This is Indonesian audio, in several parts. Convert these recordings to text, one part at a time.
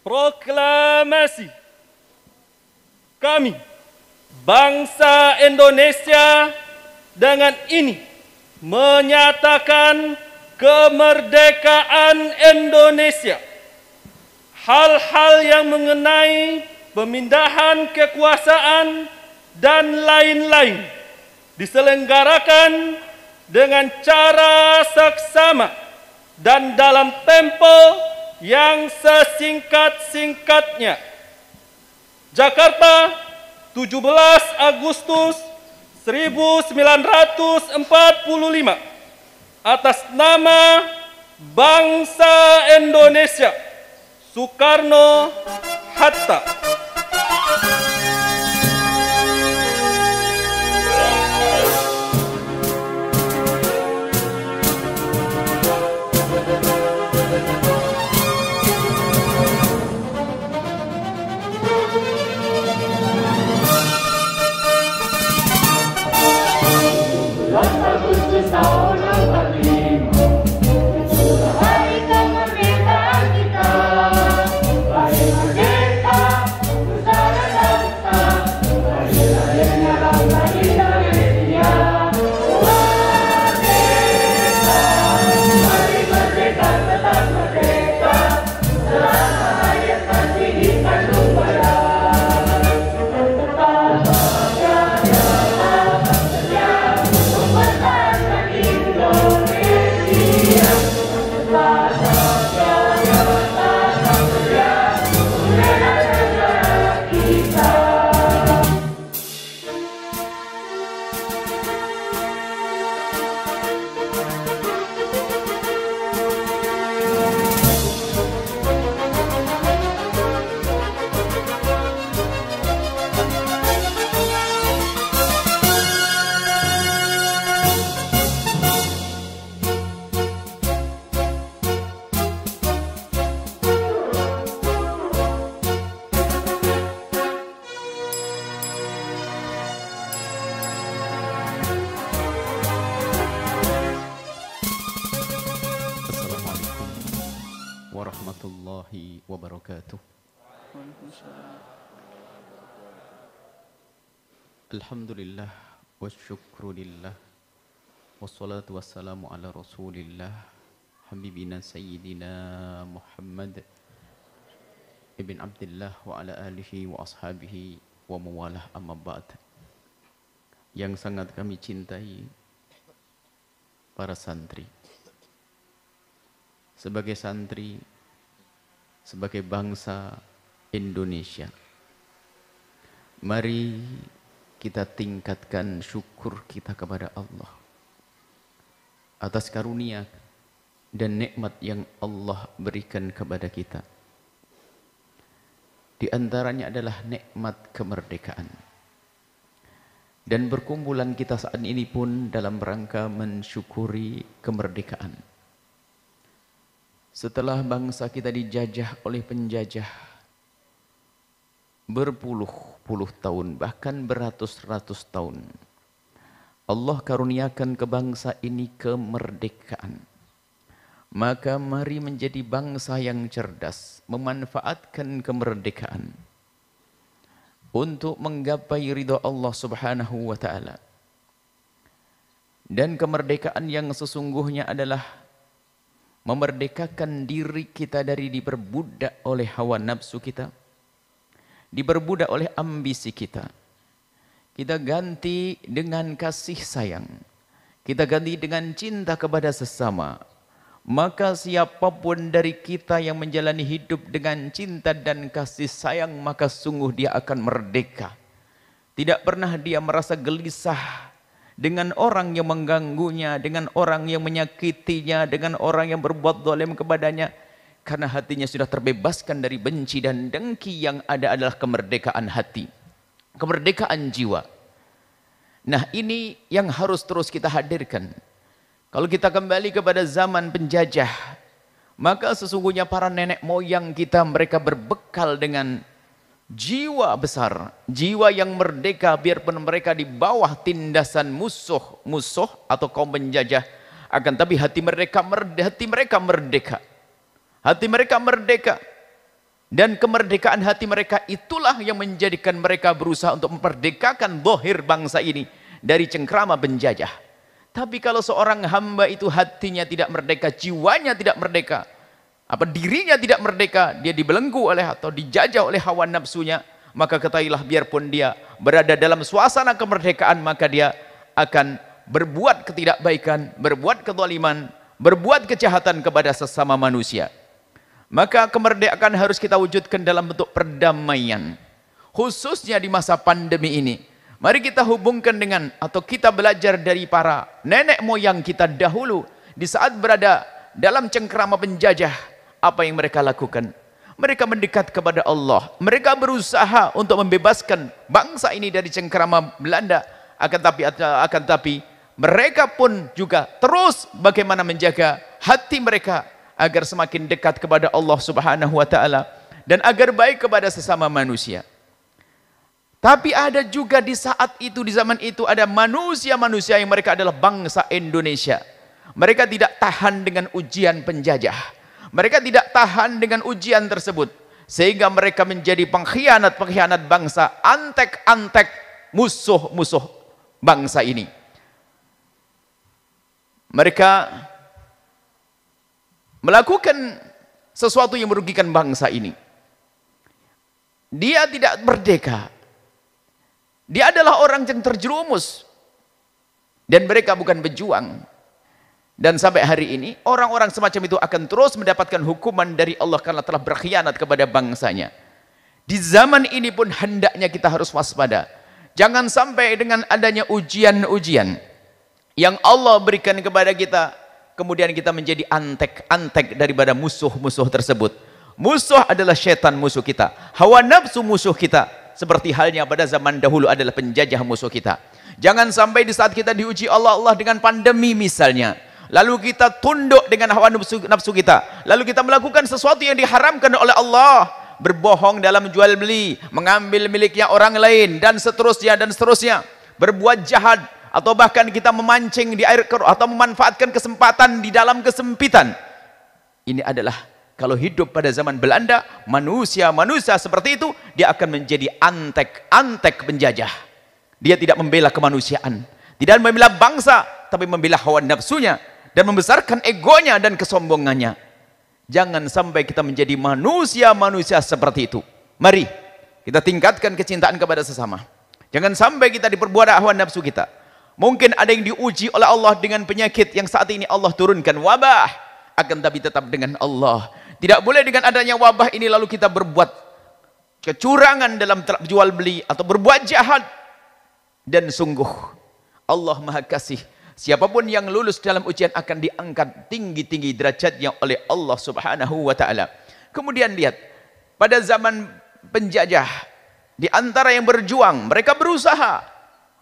Proklamasi kami, bangsa Indonesia, dengan ini menyatakan kemerdekaan Indonesia. Hal-hal yang mengenai pemindahan kekuasaan dan lain-lain diselenggarakan dengan cara seksama dan dalam tempo yang sesingkat-singkatnya. Jakarta, 17 Agustus 1945. Atas nama bangsa Indonesia, Soekarno-Hatta. Warahmatullahi wabarakatuh. Alhamdulillah wa syukrulillah wassalatu wassalamu ala rasulillah habibina sayyidina Muhammad ibn Abdullah wa ala alihi wa ashabihi wa mawalah, amma ba'd. Yang sangat kami cintai para santri, sebagai santri, sebagai bangsa Indonesia, mari kita tingkatkan syukur kita kepada Allah atas karunia dan nikmat yang Allah berikan kepada kita. Di antaranya adalah nikmat kemerdekaan. Dan berkumpulan kita saat ini pun dalam rangka mensyukuri kemerdekaan. Setelah bangsa kita dijajah oleh penjajah berpuluh-puluh tahun, bahkan beratus-ratus tahun, Allah karuniakan ke bangsa ini kemerdekaan. Maka mari menjadi bangsa yang cerdas, memanfaatkan kemerdekaan untuk menggapai ridha Allah Subhanahu wa taala. Dan kemerdekaan yang sesungguhnya adalah memerdekakan diri kita dari diperbudak oleh hawa nafsu kita, diperbudak oleh ambisi kita. Kita ganti dengan kasih sayang, kita ganti dengan cinta kepada sesama. Maka siapapun dari kita yang menjalani hidup dengan cinta dan kasih sayang, maka sungguh dia akan merdeka. Tidak pernah dia merasa gelisah dengan orang yang mengganggunya, dengan orang yang menyakitinya, dengan orang yang berbuat zalim kepadanya. Karena hatinya sudah terbebaskan dari benci dan dengki. Yang ada adalah kemerdekaan hati, kemerdekaan jiwa. Nah, ini yang harus terus kita hadirkan. Kalau kita kembali kepada zaman penjajah, maka sesungguhnya para nenek moyang kita, mereka berbekal dengan jiwa besar, jiwa yang merdeka, biarpun mereka di bawah tindasan musuh atau kaum penjajah, akan tapi hati mereka merdeka. Hati mereka merdeka. Dan kemerdekaan hati mereka itulah yang menjadikan mereka berusaha untuk memperdekakan zahir bangsa ini dari cengkrama penjajah. Tapi kalau seorang hamba itu hatinya tidak merdeka, jiwanya tidak merdeka, dirinya tidak merdeka, dia dibelenggu oleh atau dijajah oleh hawa nafsunya, maka ketahuilah biarpun dia berada dalam suasana kemerdekaan, maka dia akan berbuat ketidakbaikan, berbuat kezaliman, berbuat kejahatan kepada sesama manusia. Maka kemerdekaan harus kita wujudkan dalam bentuk perdamaian, khususnya di masa pandemi ini. Mari kita hubungkan dengan atau kita belajar dari para nenek moyang kita dahulu di saat berada dalam cengkrama penjajah. Apa yang mereka lakukan? Mereka mendekat kepada Allah. Mereka berusaha untuk membebaskan bangsa ini dari cengkrama Belanda. Akan tapi mereka pun juga terus bagaimana menjaga hati mereka agar semakin dekat kepada Allah Subhanahu wa taala dan agar baik kepada sesama manusia. Tapi ada juga di saat itu, di zaman itu ada manusia-manusia yang mereka adalah bangsa Indonesia. Mereka tidak tahan dengan ujian penjajah. Mereka tidak tahan dengan ujian tersebut. Sehingga mereka menjadi pengkhianat-pengkhianat bangsa, antek-antek musuh-musuh bangsa ini. Mereka melakukan sesuatu yang merugikan bangsa ini. Dia tidak merdeka. Dia adalah orang yang terjerumus. Dan mereka bukan pejuang. Dan sampai hari ini, orang-orang semacam itu akan terus mendapatkan hukuman dari Allah karena telah berkhianat kepada bangsanya. Di zaman ini pun hendaknya kita harus waspada. Jangan sampai dengan adanya ujian-ujian yang Allah berikan kepada kita, kemudian kita menjadi antek-antek daripada musuh-musuh tersebut. Musuh adalah syaitan musuh kita. Hawa nafsu musuh kita. Seperti halnya pada zaman dahulu adalah penjajah musuh kita. Jangan sampai di saat kita diuji Allah dengan pandemi misalnya, lalu kita tunduk dengan hawa nafsu kita, lalu kita melakukan sesuatu yang diharamkan oleh Allah, berbohong dalam jual beli, mengambil miliknya orang lain, dan seterusnya, berbuat jahat, atau bahkan kita memancing di air keruh, atau memanfaatkan kesempatan di dalam kesempitan. Ini adalah kalau hidup pada zaman Belanda, manusia seperti itu, dia akan menjadi antek-antek penjajah. Dia tidak membela kemanusiaan, tidak membela bangsa, tapi membela hawa nafsunya, dan membesarkan egonya dan kesombongannya. Jangan sampai kita menjadi manusia-manusia seperti itu. Mari, kita tingkatkan kecintaan kepada sesama. Jangan sampai kita diperbudak hawa nafsu kita. Mungkin ada yang diuji oleh Allah dengan penyakit yang saat ini Allah turunkan, wabah. Akan tapi tetap dengan Allah. Tidak boleh dengan adanya wabah ini lalu kita berbuat kecurangan dalam jual beli atau berbuat jahat. Dan sungguh Allah Maha Kasih. Siapapun yang lulus dalam ujian akan diangkat tinggi-tinggi derajatnya oleh Allah Subhanahu wa taala. Kemudian lihat, pada zaman penjajah, di antara yang berjuang, mereka berusaha.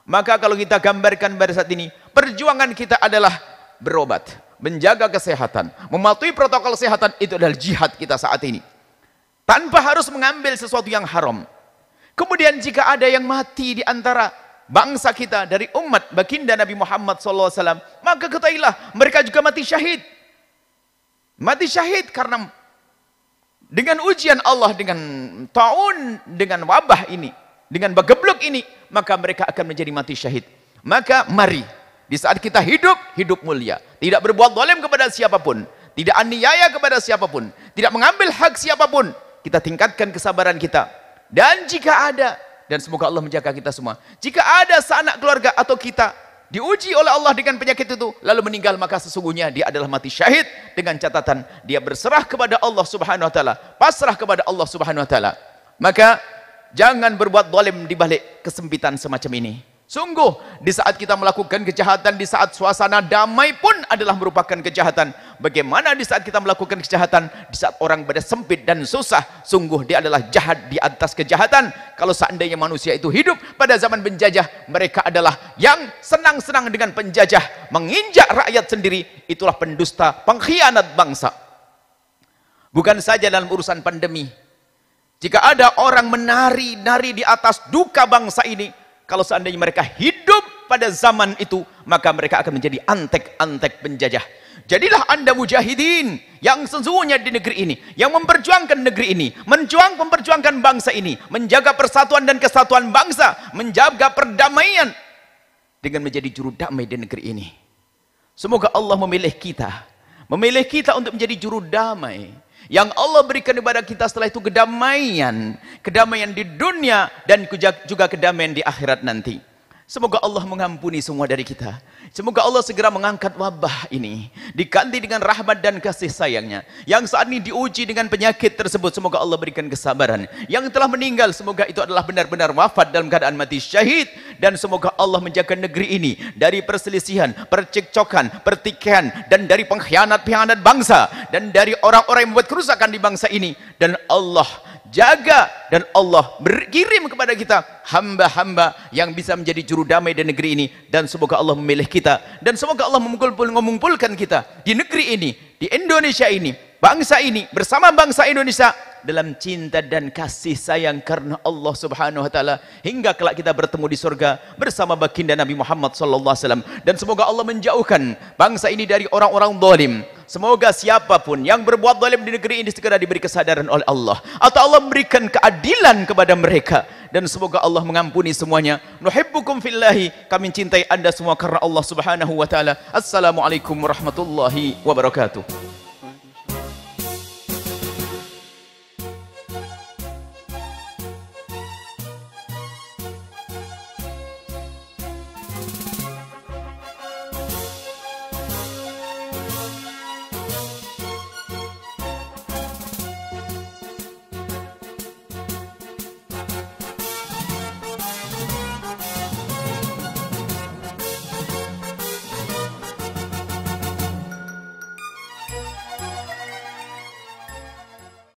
Maka kalau kita gambarkan pada saat ini, perjuangan kita adalah berobat, menjaga kesehatan, mematuhi protokol kesehatan, itu adalah jihad kita saat ini. Tanpa harus mengambil sesuatu yang haram. Kemudian jika ada yang mati di antara bangsa kita dari umat baginda Nabi Muhammad SAW, maka ketahuilah mereka juga mati syahid. Mati syahid karena dengan ujian Allah, dengan taun, dengan wabah ini, dengan bagebluk ini, maka mereka akan menjadi mati syahid. Maka mari, di saat kita hidup mulia, tidak berbuat zalim kepada siapapun, tidak aniaya kepada siapapun, tidak mengambil hak siapapun, kita tingkatkan kesabaran kita. Dan jika ada, dan semoga Allah menjaga kita semua, jika ada sanak keluarga atau kita diuji oleh Allah dengan penyakit itu, lalu meninggal, maka sesungguhnya dia adalah mati syahid, dengan catatan dia berserah kepada Allah Subhanahu wa taala, pasrah kepada Allah Subhanahu wa taala. Maka jangan berbuat zalim di balik kesempitan semacam ini. Sungguh, di saat kita melakukan kejahatan, di saat suasana damai pun adalah merupakan kejahatan. Bagaimana di saat kita melakukan kejahatan, di saat orang pada sempit dan susah, sungguh dia adalah jahat di atas kejahatan. Kalau seandainya manusia itu hidup pada zaman penjajah, mereka adalah yang senang-senang dengan penjajah, menginjak rakyat sendiri. Itulah pendusta, pengkhianat bangsa. Bukan saja dalam urusan pandemi. Jika ada orang menari-nari di atas duka bangsa ini, kalau seandainya mereka hidup pada zaman itu, maka mereka akan menjadi antek-antek penjajah. Jadilah Anda mujahidin yang sesungguhnya di negeri ini, yang memperjuangkan negeri ini, memperjuangkan bangsa ini, menjaga persatuan dan kesatuan bangsa, menjaga perdamaian dengan menjadi juru damai di negeri ini. Semoga Allah memilih kita untuk menjadi juru damai. Yang Allah berikan kepada kita setelah itu kedamaian di dunia dan juga kedamaian di akhirat nanti. Semoga Allah mengampuni semua dari kita. Semoga Allah segera mengangkat wabah ini, diganti dengan rahmat dan kasih sayangnya. Yang saat ini diuji dengan penyakit tersebut, semoga Allah berikan kesabaran. Yang telah meninggal, semoga itu adalah benar-benar wafat dalam keadaan mati syahid. Dan semoga Allah menjaga negeri ini dari perselisihan, percekcokan, pertikaian, dan dari pengkhianat-pengkhianat bangsa, dan dari orang-orang yang membuat kerusakan di bangsa ini. Dan Allah jaga, dan Allah berkirim kepada kita hamba-hamba yang bisa menjadi juru damai di negeri ini. Dan semoga Allah memilih kita, dan semoga Allah mengumpulkan kita di negeri ini, di Indonesia ini, bangsa ini, bersama bangsa Indonesia dalam cinta dan kasih sayang karena Allah Subhanahu wa taala, hingga kelak kita bertemu di surga bersama baginda Nabi Muhammad sallallahu alaihi wasallam. Dan semoga Allah menjauhkan bangsa ini dari orang-orang zalim. Semoga siapapun yang berbuat zalim di negeri ini segera diberi kesadaran oleh Allah, atau Allah memberikan keadilan kepada mereka. Dan semoga Allah mengampuni semuanya. Nuhibbukum fillahi, kami cintai Anda semua karena Allah Subhanahu wa taala. Assalamualaikum warahmatullahi wabarakatuh.